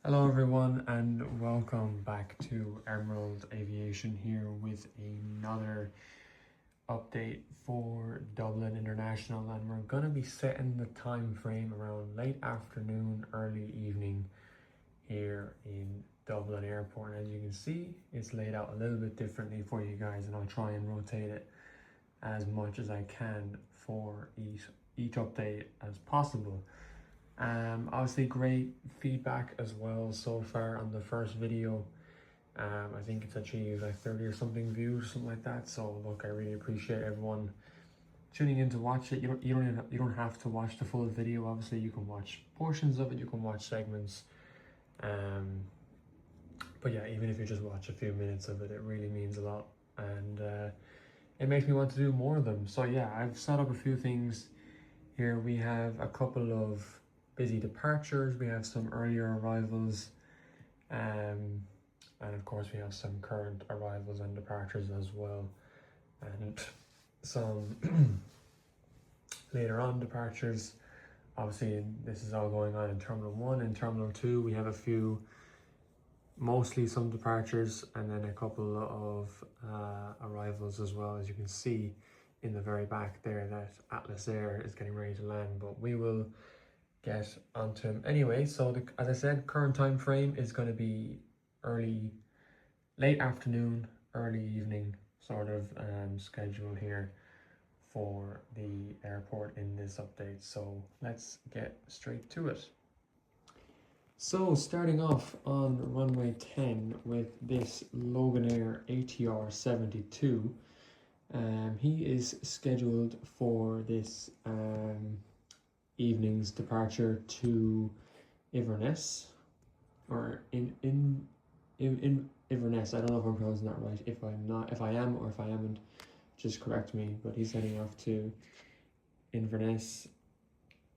Hello everyone and welcome back to Emerald Aviation here with another update for Dublin International, and we're going to be setting the time frame around late afternoon, early evening here in Dublin Airport. And as you can see, it's laid out a little bit differently for you guys, and I'll try and rotate it as much as I can for each update as possible. Obviously great feedback as well so far on the first video. I think it's achieved like 30 or something views, something like that. So look, I really appreciate everyone tuning in to watch it. You don't have to watch the full video. Obviously, you can watch portions of it. You can watch segments. But yeah, even if you just watch a few minutes of it, it really means a lot, and it makes me want to do more of them. So yeah, I've set up a few things here. We have a couple of busy departures, we have some earlier arrivals, and of course we have some current arrivals and departures as well, and some later on departures. Obviously this is all going on in Terminal 1. In Terminal 2 we have a few, mostly some departures, and then a couple of arrivals as well. As you can see in the very back there, that Atlas Air is getting ready to land, but we will get onto him anyway. So as I said, current time frame is going to be late afternoon, early evening sort of schedule here for the airport in this update. So let's get straight to it. So starting off on runway 10 with this Loganair ATR 72, he is scheduled for this evening's departure to Inverness, or in Inverness. I don't know if I'm pronouncing that right. If I am, or if I haven't, just correct me. But he's heading off to Inverness,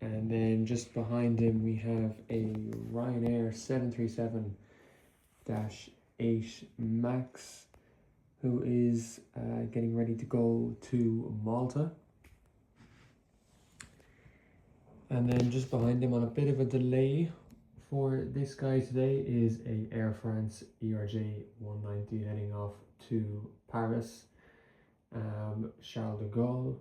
and then just behind him we have a Ryanair 737-8 Max, who is getting ready to go to Malta. And then just behind him on a bit of a delay for this guy today is a Air France ERJ 190 heading off to Paris, Charles de Gaulle.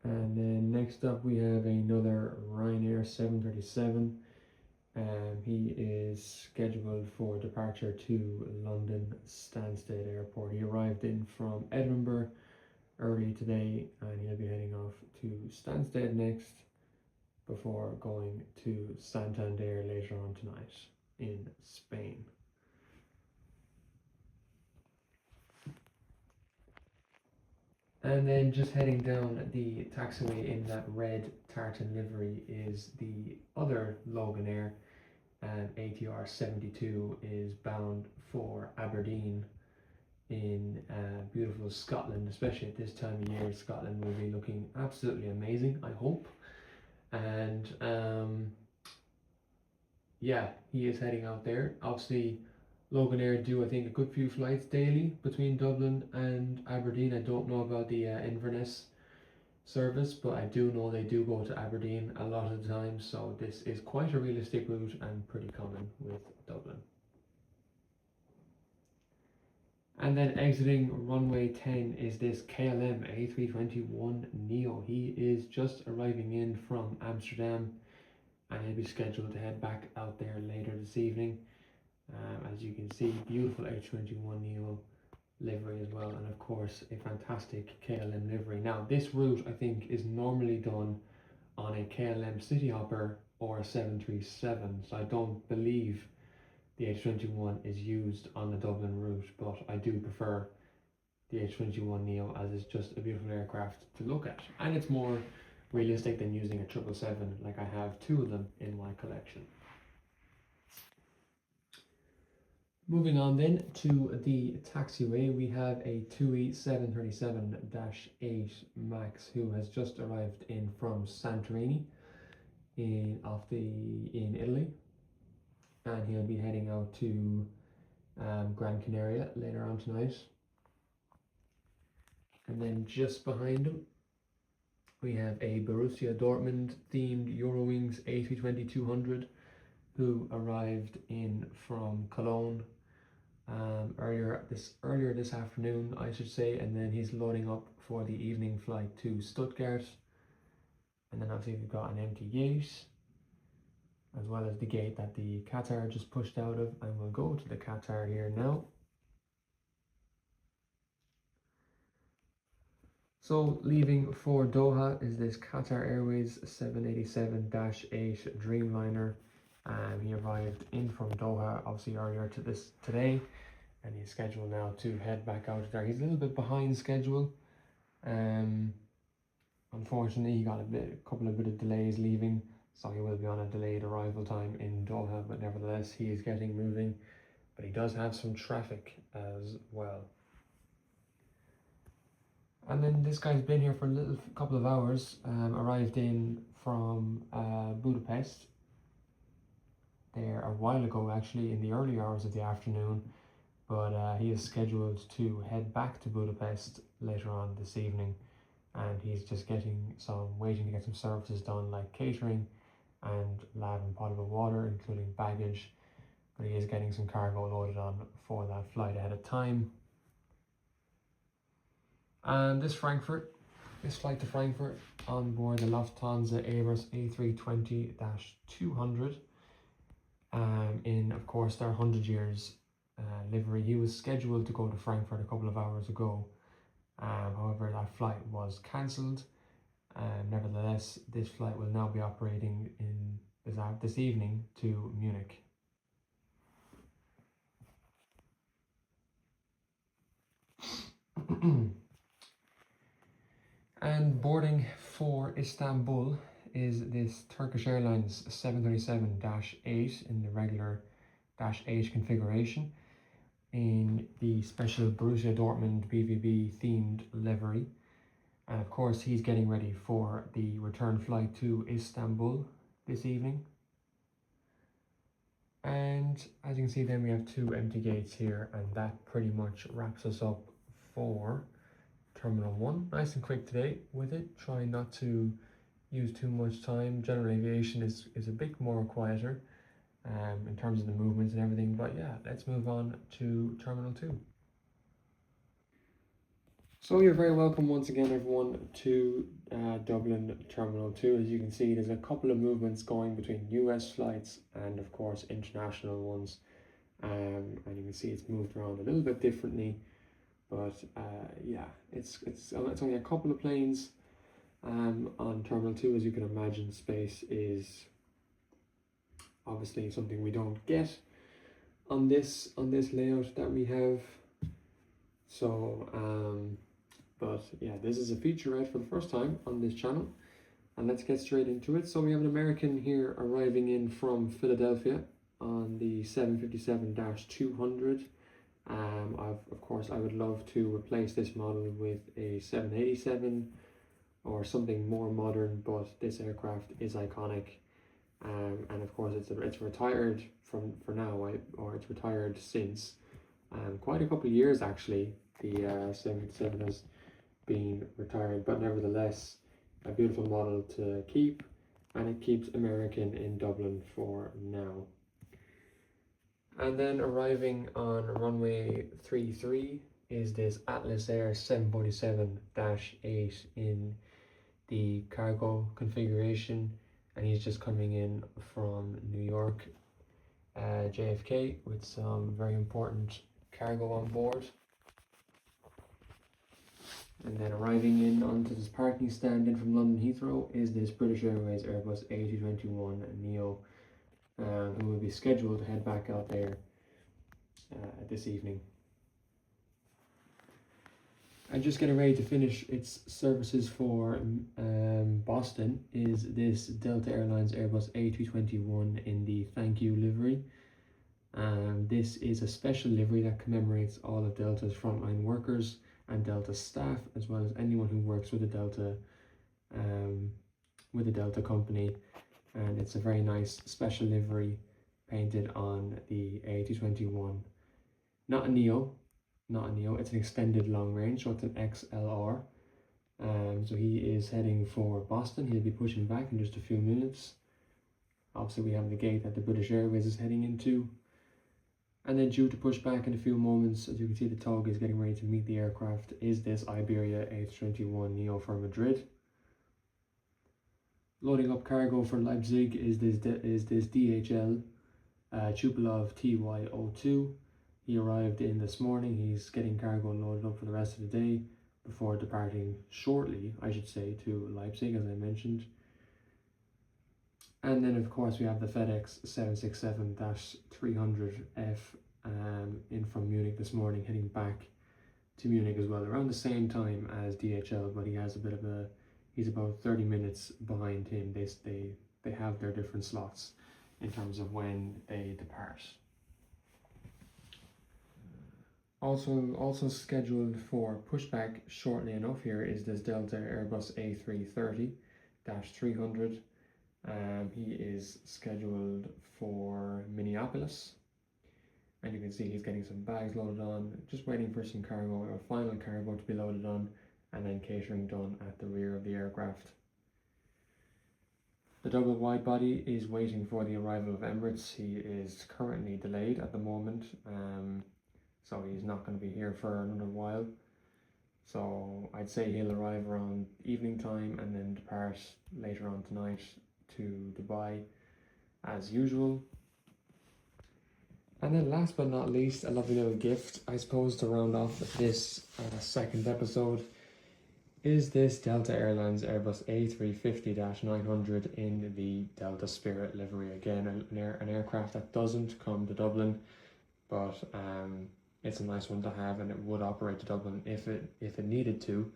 And then next up we have another Ryanair 737. He is scheduled for departure to London Stansted Airport. He arrived in from Edinburgh early today, and he'll be heading off to Stansted next before going to Santander later on tonight in Spain. And then just heading down the taxiway in that red tartan livery is the other Loganair, and ATR 72 is bound for Aberdeen in beautiful Scotland. Especially at this time of year, Scotland will be looking absolutely amazing, I hope. And yeah, he is heading out there. Obviously Loganair do, I think, a good few flights daily between Dublin and Aberdeen. I don't know about the Inverness service, but I do know they do go to Aberdeen a lot of the time, so this is quite a realistic route and pretty common with Dublin. And then exiting runway 10 is this KLM A321neo. He is just arriving in from Amsterdam, and he'll be scheduled to head back out there later this evening. As you can see, beautiful A321neo livery as well, and of course a fantastic KLM livery. Now this route I think is normally done on a KLM Cityhopper or a 737, so I don't believe the A321 is used on the Dublin route, but I do prefer the A321neo as it's just a beautiful aircraft to look at, and it's more realistic than using a 777. Like, I have two of them in my collection. Moving on then to the taxiway, we have a TUI 737-8 Max who has just arrived in from Santorini in Italy, and he'll be heading out to Gran Canaria later on tonight. And then just behind him we have a Borussia Dortmund themed Eurowings A320-200 who arrived in from Cologne earlier this afternoon, I should say, and then he's loading up for the evening flight to Stuttgart. And then obviously we've got an empty gate, as well as the gate that the Qatar just pushed out of, and we'll go to the Qatar here now. So leaving for Doha is this Qatar Airways 787-8 Dreamliner. He arrived in from Doha obviously earlier today, and he's scheduled now to head back out there. He's a little bit behind schedule. Unfortunately, he got a couple of delays leaving, so he will be on a delayed arrival time in Doha, but nevertheless he is getting moving. But he does have some traffic as well. And then this guy's been here for a couple of hours, arrived in from Budapest there a while ago, actually in the early hours of the afternoon, but he is scheduled to head back to Budapest later on this evening, and he's just waiting to get some services done like catering and lab and potable water, including baggage, but he is getting some cargo loaded on for that flight ahead of time. And this flight to Frankfurt on board the Lufthansa Airbus A320-200 in, of course, their 100 years livery. He was scheduled to go to Frankfurt a couple of hours ago. However, that flight was cancelled. Nevertheless, this flight will now be operating in this evening to Munich. And boarding for Istanbul is this Turkish Airlines 737-8 in the regular -8 configuration in the special Borussia Dortmund BVB themed livery. And of course, he's getting ready for the return flight to Istanbul this evening. And as you can see, then we have 2 empty gates here, and that pretty much wraps us up for Terminal 1. Nice and quick today with it, trying not to use too much time. General aviation is a bit more quieter in terms of the movements and everything, but yeah, let's move on to Terminal 2. So you're very welcome once again, everyone, to Dublin Terminal 2. As you can see, there's a couple of movements going between US flights and of course international ones, and you can see it's moved around a little bit differently. But yeah, it's only a couple of planes on Terminal 2. As you can imagine, space is obviously something we don't get on this layout that we have. So, but yeah, this is a featurette for the first time on this channel, and let's get straight into it. So we have an American here arriving in from Philadelphia on the 757-200. Of course, I would love to replace this model with a 787 or something more modern, but this aircraft is iconic, and of course it's retired for now, or it's retired since quite a couple of years actually. The 787 has been retired, but nevertheless a beautiful model to keep, and it keeps American in Dublin for now. And then arriving on runway 33 is this Atlas Air 747-8 in the cargo configuration, and he's just coming in from New York JFK with some very important cargo on board. And then arriving in onto this parking stand in from London Heathrow is this British Airways Airbus A221neo, who will be scheduled to head back out there this evening. And just getting ready to finish its services for Boston is this Delta Airlines Airbus A221 in the thank you livery. This is a special livery that commemorates all of Delta's frontline workers and Delta staff, as well as anyone who works with the Delta company. And it's a very nice special livery painted on the A221. Not a Neo, it's an extended long range, so it's an XLR. So he is heading for Boston. He'll be pushing back in just a few minutes. Obviously we have the gate that the British Airways is heading into. And then due to push back in a few moments, as you can see the tug is getting ready to meet the aircraft, is this Iberia A321neo for Madrid. Loading up cargo for Leipzig is this DHL Tupolev TY02. He arrived in this morning. He's getting cargo loaded up for the rest of the day before departing shortly, I should say, to Leipzig, as I mentioned. And then of course we have the FedEx 767-300F in from Munich this morning, heading back to Munich as well, around the same time as DHL, but he has a bit of a, he's about 30 minutes behind him. They have their different slots in terms of when they depart. Also scheduled for pushback shortly enough here is this Delta Airbus A330-300. He is scheduled for Minneapolis, and you can see he's getting some bags loaded on, just waiting for some cargo or final cargo to be loaded on, and then catering done at the rear of the aircraft. The double wide body is waiting for the arrival of Emirates. He is currently delayed at the moment, so he's not going to be here for another while. So I'd say he'll arrive around evening time and then depart later on tonight to Dubai as usual. And then last but not least, a lovely little gift, I suppose, to round off this second episode, is this Delta Airlines Airbus A350-900 in the Delta Spirit livery. Again, an aircraft that doesn't come to Dublin, but it's a nice one to have, and it would operate to Dublin if it needed to.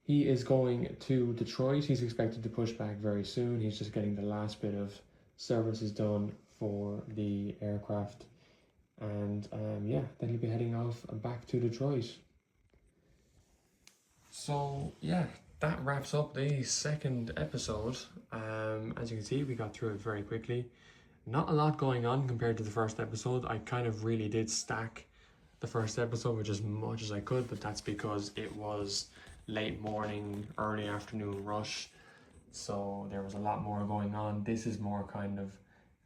He is going to Detroit. He's expected to push back very soon. He's just getting the last bit of services done for the aircraft, and yeah, then he'll be heading off back to Detroit. So yeah, that wraps up the second episode. As you can see, we got through it very quickly. Not a lot going on compared to the first episode. I kind of really did stack the first episode with as much as I could, but that's because it was late morning, early afternoon rush, so there was a lot more going on. This is more kind of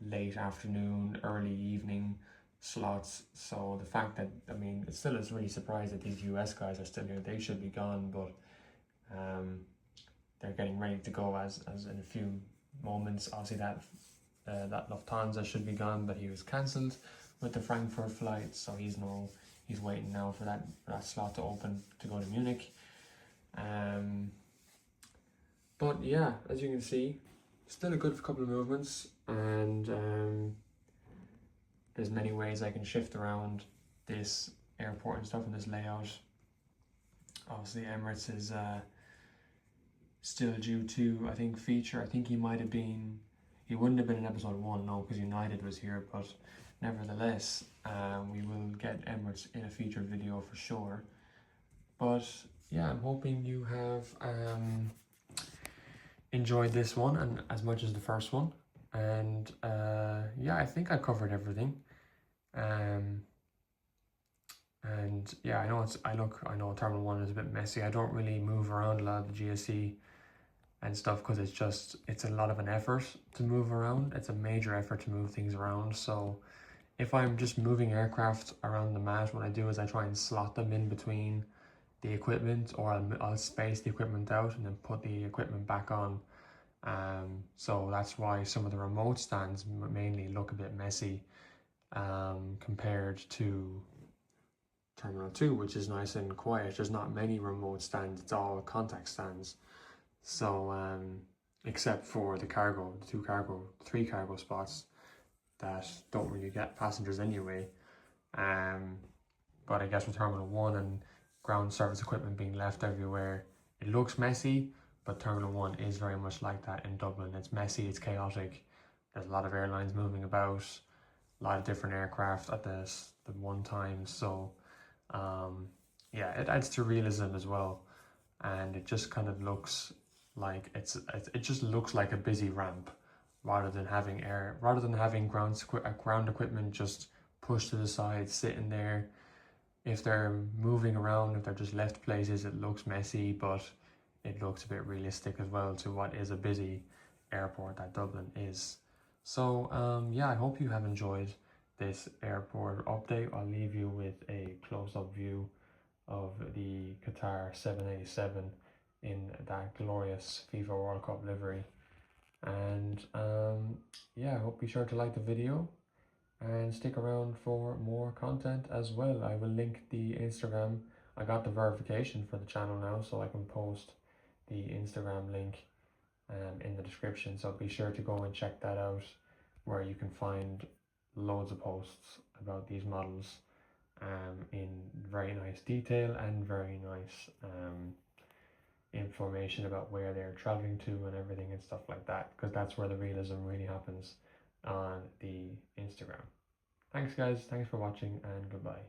late afternoon, early evening slots, so the fact that, I mean, it still is really surprised that these US guys are still here. They should be gone, but they're getting ready to go as in a few moments. Obviously that Lufthansa should be gone, but he was cancelled with the Frankfurt flight, so he's waiting now for that slot to open to go to Munich. But yeah, as you can see, still a good couple of movements, and there's many ways I can shift around this airport and stuff in this layout. Obviously Emirates is still due to, I think, feature. I think he wouldn't have been in episode 1, no, because United was here, but nevertheless, we will get Emirates in a featured video for sure. But yeah, I'm hoping you have enjoyed this one and as much as the first one. And yeah, I think I covered everything. And yeah, I know Terminal 1 is a bit messy. I don't really move around a lot of the GSE and stuff because it's a lot of an effort to move around. It's a major effort to move things around. So if I'm just moving aircraft around the mat, what I do is I try and slot them in between the equipment, or I'll space the equipment out and then put the equipment back on. So that's why some of the remote stands mainly look a bit messy compared to Terminal 2, which is nice and quiet. There's not many remote stands, it's all contact stands. So except for the three cargo spots that don't really get passengers anyway. But I guess with Terminal 1 and ground service equipment being left everywhere, it looks messy, but Terminal 1 is very much like that in Dublin. It's messy, it's chaotic, there's a lot of airlines moving about, a lot of different aircraft at the one time, so yeah, it adds to realism as well, and it just kind of looks like it just looks like a busy ramp rather than having ground equipment just pushed to the side, sitting there. If they're moving around, if they're just left places, it looks messy, but it looks a bit realistic as well to what is a busy airport that Dublin is. So yeah, I hope you have enjoyed this airport update. I'll leave you with a close-up view of the Qatar 787 in that glorious FIFA World Cup livery. And yeah, I hope you sure to like the video and stick around for more content as well. I will link the Instagram. I got the verification for the channel now, so I can post the Instagram link in the description. So be sure to go and check that out, where you can find loads of posts about these models in very nice detail and very nice information about where they're traveling to and everything and stuff like that, because that's where the realism really happens on the Instagram. Thanks guys, thanks for watching, and goodbye.